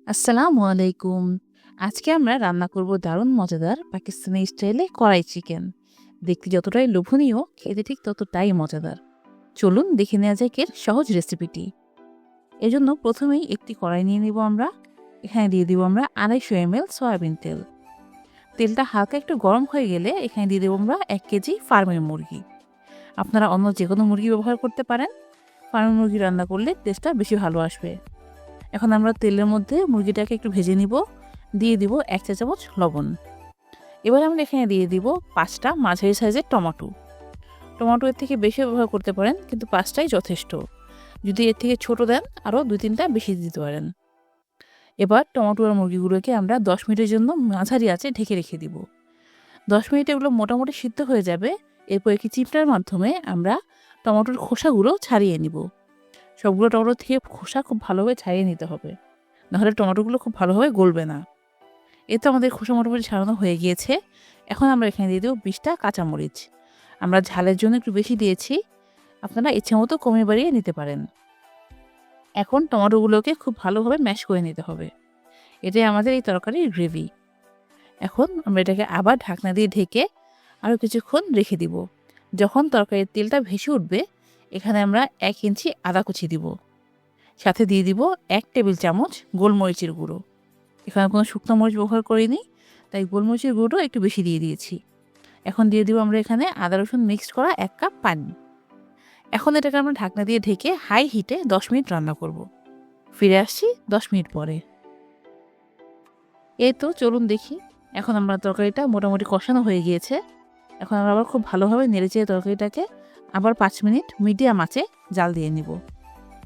আসসালামু আলাইকুম। আজকে আমরা রান্না করব দারুণ মজাদার পাকিস্তানি স্টাইলে কড়াই চিকেন। দেখতে যতটাই লোভনীয়, খেতে ঠিক ততটাই মজাদার। চলুন দেখে নেওয়া যাক এর সহজ রেসিপিটি। এজন্য প্রথমেই একটি কড়াই নিয়ে নিব আমরা। এখানে দিয়ে দিব আমরা 250 ml সয়াবিন তেল। তেলটা হালকা একটু গরম হয়ে গেলে এখানে দিয়ে দেবো আমরা 1 কেজি ফার্মের মুরগি। আপনারা অন্য যে কোনো মুরগি ব্যবহার করতে পারেন। ফার্মের মুরগি রান্না করলে টেস্টটা বেশি ভালো আসবে। এখন আমরা তেলের মধ্যে মুরগিটাকে একটু ভেজে নিব। দিয়ে দিব 1 চা চামচ লবণ। এবার আমরা এখানে দিয়ে দিব 5টা মাঝারি সাইজের টমেটো। টমেটো এর থেকে বেশি ব্যবহার করতে পারেন, কিন্তু 5টাই যথেষ্ট। যদি এর থেকে ছোট দেন আরও 2-3টা বেশি দিতে পারেন। এবার টমেটো আর মুরগিগুলোকে আমরা 10 মিনিটের জন্য মাঝারি আঁচে ঢেকে রেখে দিব। 10 মিনিটে এগুলো মোটামুটি সিদ্ধ হয়ে যাবে। এরপর একটি চিমটার মাধ্যমে আমরা টমেটোর খোসাগুলো ছাড়িয়ে নিব। সবগুলো টমেটো থেকে খোসা খুব ভালোভাবে ছাড়িয়ে নিতে হবে, নাহলে টমেটোগুলো খুব ভালোভাবে গলবে না। এ তো আমাদের খোসা মোটামুটি ছাড়ানো হয়ে গিয়েছে। এখন আমরা এখানে দিয়ে দেবো 20টা কাঁচামরিচ। আমরা ঝালের জন্য একটু বেশি দিয়েছি, আপনারা ইচ্ছে মতো কমিয়ে বাড়িয়ে নিতে পারেন। এখন টমেটোগুলোকে খুব ভালোভাবে ম্যাশ করে নিতে হবে। এটাই আমাদের এই তরকারির গ্রেভি। এখন আমরা এটাকে আবার ঢাকনা দিয়ে ঢেকে আরও কিছুক্ষণ রেখে দিব। যখন তরকারির তেলটা ভেসে উঠবে, এখানে আমরা 1 ইঞ্চি আদা কুচি দিব। সাথে দিয়ে দিব 1 টেবিল চামচ গোলমরিচের গুঁড়ো। এখানে কোনো শুকনো মরিচ ব্যবহার করিনি, তাই গোলমরিচের গুঁড়ো একটু বেশি দিয়ে দিয়েছি। এখন দিয়ে দিব আমরা এখানে আদা রসুন মিক্সড করা 1 কাপ পানি। এখন এটাকে আমরা ঢাকনা দিয়ে ঢেকে হাই হিটে 10 মিনিট রান্না করব। ফিরে আসছি 10 মিনিট পরে। এই তো চলুন দেখি। এখন আমরা তরকারিটা মোটামুটি কষানো হয়ে গিয়েছে। এখন আমরা আবার খুব ভালোভাবে নেড়েচেড়ে তরকারিটাকে আবার 5 মিনিট মিডিয়াম আঁচে জাল দিয়ে নিব।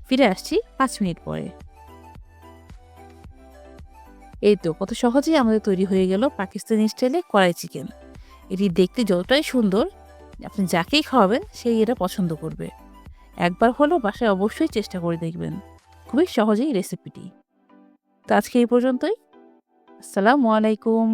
ফিরে আসছি 5 মিনিট পরে। এই তো কত সহজেই আমাদের তৈরি হয়ে গেল পাকিস্তানি স্টাইলে কড়াই চিকেন। এটি দেখতে যতটাই সুন্দর, আপনি যাকেই খাওয়াবেন সেই এটা পছন্দ করবে। একবার হলেও বাসায় অবশ্যই চেষ্টা করে দেখবেন। খুবই সহজেই রেসিপিটি। তো আজকে এই পর্যন্তই। আসসালামু আলাইকুম।